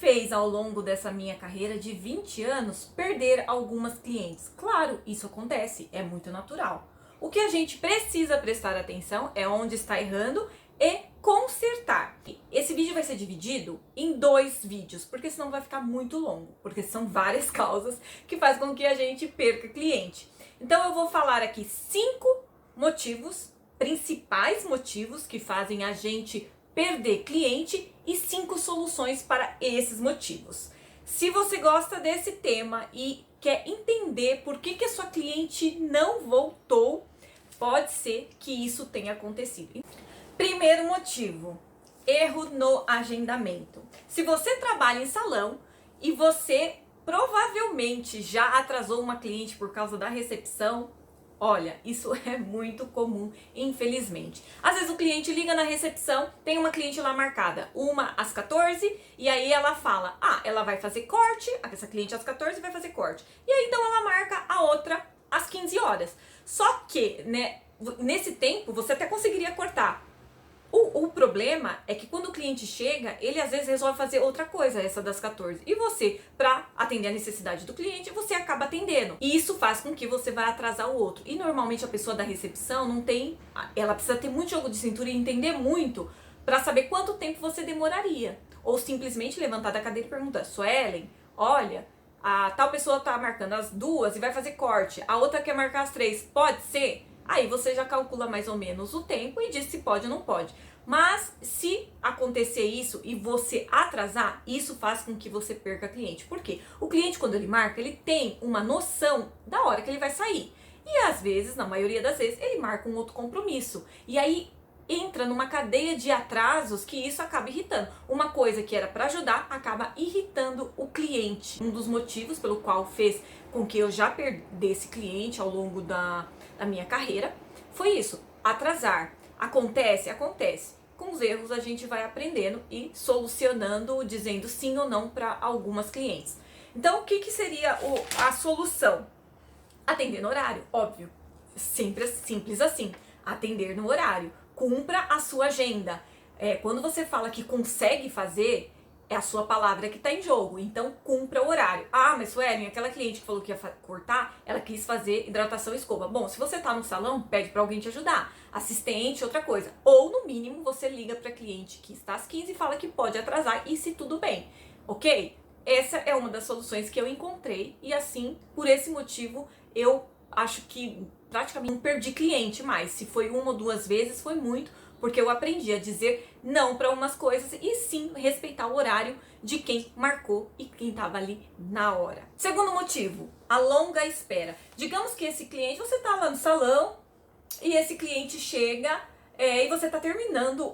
fez ao longo dessa minha carreira de 20 anos perder algumas clientes? Claro, isso acontece, é muito natural. O que a gente precisa prestar atenção é onde está errando e consertar. Esse vídeo vai ser dividido em 2 vídeos, porque senão vai ficar muito longo, porque são várias causas que fazem com que a gente perca cliente. Então eu vou falar aqui 5 motivos, principais motivos que fazem a gente perder cliente e 5 soluções para esses motivos. Se você gosta desse tema e quer entender por que a sua cliente não voltou, pode ser que isso tenha acontecido. Primeiro motivo, erro no agendamento. Se você trabalha em salão e você provavelmente já atrasou uma cliente por causa da recepção, olha, isso é muito comum, infelizmente. Às vezes o cliente liga na recepção, tem uma cliente lá marcada, uma às 14, e aí ela fala, ela vai fazer corte, essa cliente às 14 vai fazer corte. E aí então ela marca a outra às 15 horas. Só que, né, nesse tempo você até conseguiria cortar. O problema é que quando o cliente chega, ele às vezes resolve fazer outra coisa, essa das 14. E você, para atender a necessidade do cliente, você acaba atendendo. E isso faz com que você vá atrasar o outro. E normalmente a pessoa da recepção não tem... Ela precisa ter muito jogo de cintura e entender muito para saber quanto tempo você demoraria. Ou simplesmente levantar da cadeira e perguntar, Suelen, olha, a tal pessoa tá marcando as 2 e vai fazer corte. A outra quer marcar as 3, pode ser? Aí você já calcula mais ou menos o tempo e diz se pode ou não pode. Mas se acontecer isso e você atrasar, isso faz com que você perca cliente. Por quê? O cliente, quando ele marca, ele tem uma noção da hora que ele vai sair. E às vezes, na maioria das vezes, ele marca um outro compromisso. E aí entra numa cadeia de atrasos que isso acaba irritando. Uma coisa que era para ajudar acaba irritando o cliente. Um dos motivos pelo qual fez com que eu já perdesse cliente ao longo da minha carreira foi isso, atrasar. Acontece? Com os erros a gente vai aprendendo e solucionando, dizendo sim ou não para algumas clientes. Então o que seria a solução? Atender no horário, óbvio, sempre simples assim, atender no horário. Cumpra a sua agenda. Quando você fala que consegue fazer, é a sua palavra que está em jogo. Então, cumpra o horário. Mas Suelen, aquela cliente que falou que ia cortar, ela quis fazer hidratação e escova. Bom, se você está no salão, pede para alguém te ajudar. Assistente, outra coisa. Ou, no mínimo, você liga para a cliente que está às 15 e fala que pode atrasar e se tudo bem. Ok? Essa é uma das soluções que eu encontrei. E assim, por esse motivo, eu acho que praticamente não perdi cliente mais. Se foi 1 ou 2 vezes, foi muito, porque eu aprendi a dizer não para umas coisas e sim respeitar o horário de quem marcou e quem estava ali na hora. Segundo motivo, a longa espera. Digamos que esse cliente, você está lá no salão e esse cliente chega e você está terminando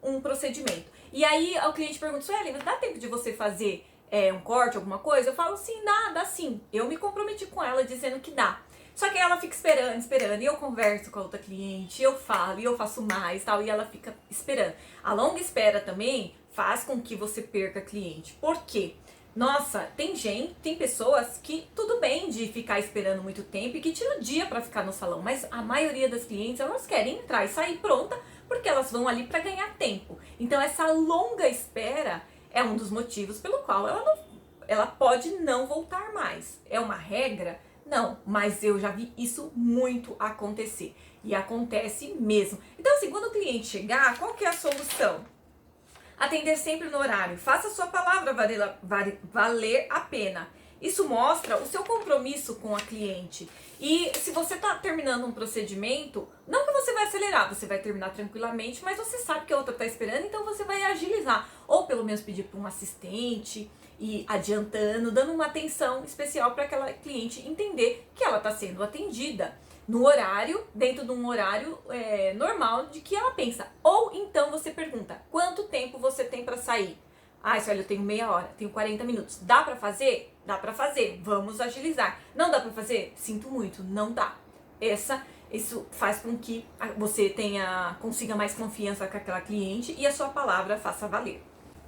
um procedimento. E aí o cliente pergunta, Suelen, dá tempo de você fazer um corte, alguma coisa? Eu falo, sim, dá sim. Eu me comprometi com ela dizendo que dá. Só que ela fica esperando, e eu converso com a outra cliente, eu falo, e eu faço mais, tal, e ela fica esperando. A longa espera também faz com que você perca cliente. Por quê? Nossa, tem pessoas que tudo bem de ficar esperando muito tempo e que tiram o dia para ficar no salão, mas a maioria das clientes, elas querem entrar e sair pronta, porque elas vão ali para ganhar tempo. Então essa longa espera é um dos motivos pelo qual ela pode não voltar mais. É uma regra? Não, mas eu já vi isso muito acontecer. E acontece mesmo. Então, assim, quando o cliente chegar, qual que é a solução? Atender sempre no horário. Faça a sua palavra valer a pena. Isso mostra o seu compromisso com a cliente. E se você está terminando um procedimento, não que você vai acelerar, você vai terminar tranquilamente, mas você sabe que a outra está esperando, então você vai agilizar. Ou pelo menos pedir para um assistente e adiantando, dando uma atenção especial para aquela cliente entender que ela está sendo atendida no horário, dentro de um horário normal de que ela pensa. Ou então você pergunta, quanto tempo você tem para sair? Olha, eu tenho meia hora, tenho 40 minutos. Dá pra fazer? Dá pra fazer. Vamos agilizar. Não dá pra fazer? Sinto muito, não dá. Isso faz com que você consiga mais confiança com aquela cliente e a sua palavra faça valer.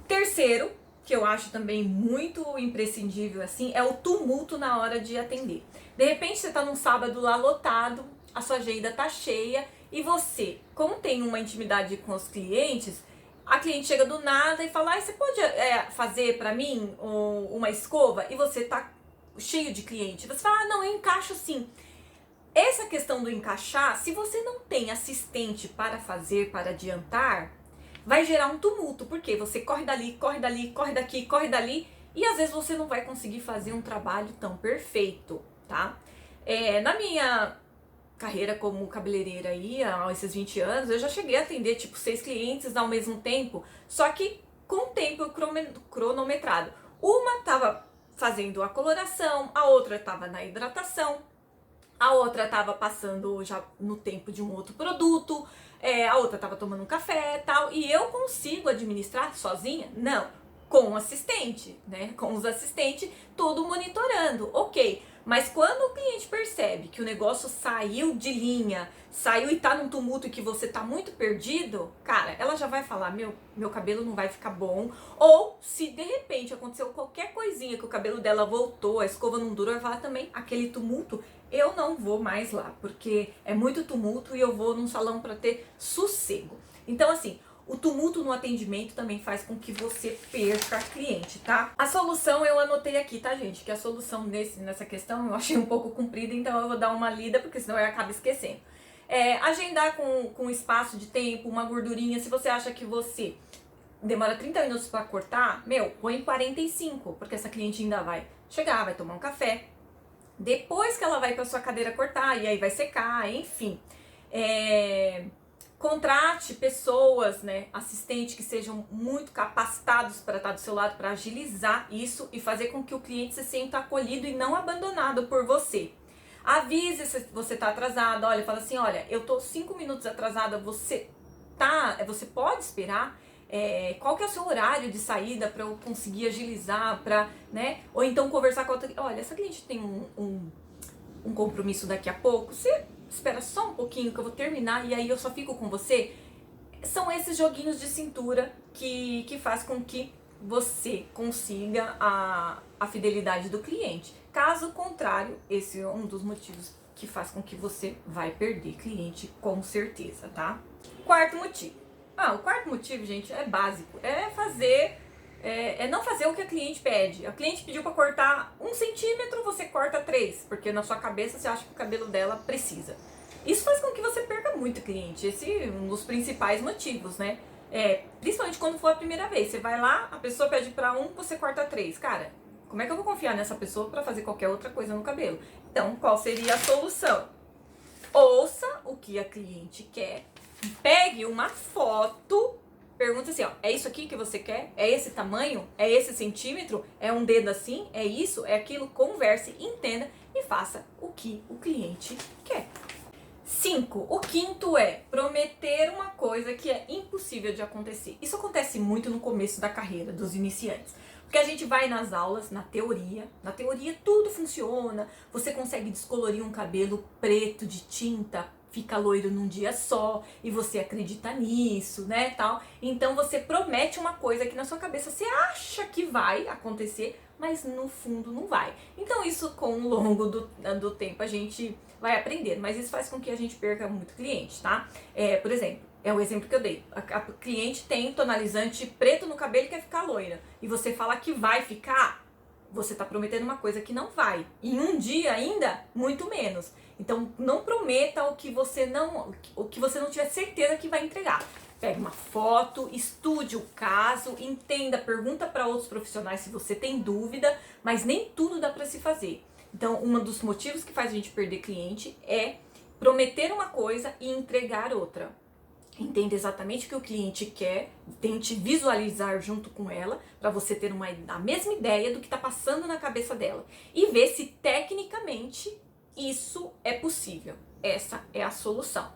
Terceiro, que eu acho também muito imprescindível assim, é o tumulto na hora de atender. De repente você tá num sábado lá lotado, a sua agenda tá cheia e você, como tem uma intimidade com os clientes, A cliente chega do nada e fala, você pode fazer pra mim uma escova? E você tá cheio de cliente. Você fala, não, eu encaixo sim. Essa questão do encaixar, se você não tem assistente para fazer, para adiantar, vai gerar um tumulto, porque você corre dali, corre dali, corre daqui, corre dali, e às vezes você não vai conseguir fazer um trabalho tão perfeito, tá? Na minha carreira como cabeleireira aí, há esses 20 anos, eu já cheguei a atender tipo 6 clientes ao mesmo tempo, só que com tempo cronometrado. Uma tava fazendo a coloração, a outra tava na hidratação, a outra tava passando já no tempo de um outro produto, a outra tava tomando um café e tal, e eu consigo administrar sozinha? Não, com assistente, né? Com os assistentes, tudo monitorando, ok. Mas quando o cliente percebe que o negócio saiu de linha, saiu e tá num tumulto e que você tá muito perdido, cara, ela já vai falar, meu cabelo não vai ficar bom. Ou se de repente aconteceu qualquer coisinha que o cabelo dela voltou, a escova não durou, vai falar também, aquele tumulto, eu não vou mais lá, porque é muito tumulto e eu vou num salão para ter sossego. Então assim, o tumulto no atendimento também faz com que você perca cliente, tá? A solução eu anotei aqui, tá, gente? Que a solução nessa questão eu achei um pouco comprida, então eu vou dar uma lida, porque senão eu acabo esquecendo. Agendar com espaço de tempo, uma gordurinha. Se você acha que você demora 30 minutos para cortar, põe 45, porque essa cliente ainda vai chegar, vai tomar um café. Depois que ela vai para sua cadeira cortar, e aí vai secar, enfim. Contrate pessoas, né, assistentes que sejam muito capacitados para estar do seu lado, para agilizar isso e fazer com que o cliente se sinta acolhido e não abandonado por você. Avise se você está atrasado, olha, fala assim, olha, eu tô 5 minutos atrasada, você pode esperar? Qual que é o seu horário de saída para eu conseguir agilizar, né? Ou então conversar com a outra, olha, essa cliente tem um compromisso daqui a pouco, você espera só um pouquinho que eu vou terminar e aí eu só fico com você. São esses joguinhos de cintura que faz com que você consiga a fidelidade do cliente. Caso contrário, esse é um dos motivos que faz com que você vai perder cliente com certeza, tá? Quarto motivo. O quarto motivo, gente, é básico. É não fazer o que a cliente pede. A cliente pediu para cortar 1 centímetro, você corta 3, porque na sua cabeça você acha que o cabelo dela precisa. Isso faz com que você perca muito cliente. Esse é um dos principais motivos, né? Principalmente quando for a primeira vez. Você vai lá, a pessoa pede para 1, você corta 3. Cara, como é que eu vou confiar nessa pessoa para fazer qualquer outra coisa no cabelo? Então, qual seria a solução? Ouça o que a cliente quer, pegue uma foto, pergunta assim, é isso aqui que você quer? É esse tamanho? É esse centímetro? É um dedo assim? É isso? É aquilo? Converse, entenda e faça o que o cliente quer. 5. O quinto é prometer uma coisa que é impossível de acontecer. Isso acontece muito no começo da carreira dos iniciantes. Porque a gente vai nas aulas, na teoria tudo funciona, você consegue descolorir um cabelo preto de tinta, fica loiro num dia só, e você acredita nisso, né, tal. Então você promete uma coisa que na sua cabeça você acha que vai acontecer, mas no fundo não vai. Então isso com o longo do tempo a gente vai aprender, mas isso faz com que a gente perca muito cliente, tá? Por exemplo, é o exemplo que eu dei. A cliente tem tonalizante preto no cabelo e quer ficar loira. E você fala que vai ficar, você tá prometendo uma coisa que não vai. Em um dia ainda, muito menos. Então não prometa o que você não tiver certeza que vai entregar. Pegue uma foto, estude o caso, entenda, pergunta para outros profissionais se você tem dúvida, mas nem tudo dá para se fazer. Então, um dos motivos que faz a gente perder cliente é prometer uma coisa e entregar outra. Entenda exatamente o que o cliente quer, tente visualizar junto com ela, para você ter a mesma ideia do que está passando na cabeça dela. E ver se tecnicamente isso é possível. Essa é a solução.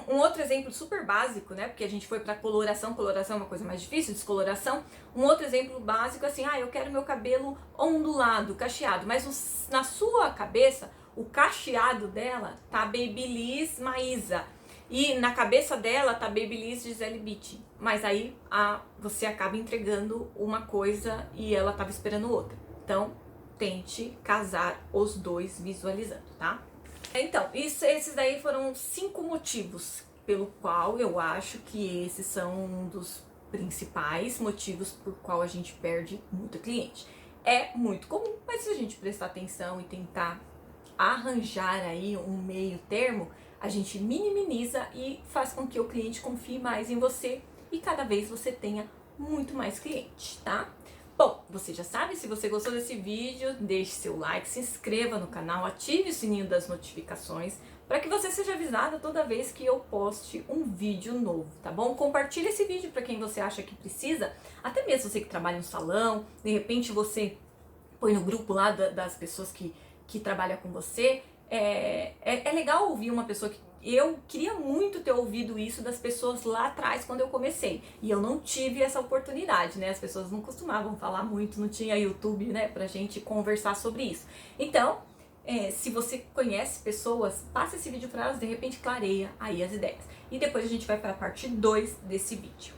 Um outro exemplo super básico, né? Porque a gente foi para coloração é uma coisa mais difícil, descoloração. Um outro exemplo básico, assim, eu quero meu cabelo ondulado, cacheado, mas na sua cabeça, o cacheado dela tá Babyliss Maísa. E na cabeça dela tá Babyliss Gisele Bündchen. Mas aí você acaba entregando uma coisa e ela tava esperando outra. Então, tente casar os dois visualizando, tá? Então, esses daí foram 5 motivos pelo qual eu acho que esses são um dos principais motivos por qual a gente perde muito cliente. É muito comum, mas se a gente prestar atenção e tentar arranjar aí um meio termo, a gente minimiza e faz com que o cliente confie mais em você e cada vez você tenha muito mais clientes, tá? Bom, você já sabe, se você gostou desse vídeo, deixe seu like, se inscreva no canal, ative o sininho das notificações para que você seja avisado toda vez que eu poste um vídeo novo, tá bom? Compartilhe esse vídeo para quem você acha que precisa, até mesmo você que trabalha em um salão, de repente você põe no grupo lá das pessoas que trabalham com você. É legal ouvir uma pessoa que eu queria muito ter ouvido isso das pessoas lá atrás quando eu comecei. E eu não tive essa oportunidade, né? As pessoas não costumavam falar muito, não tinha YouTube, né, pra gente conversar sobre isso. Então, se você conhece pessoas, passa esse vídeo para elas, de repente clareia aí as ideias. E depois a gente vai para a parte 2 desse vídeo.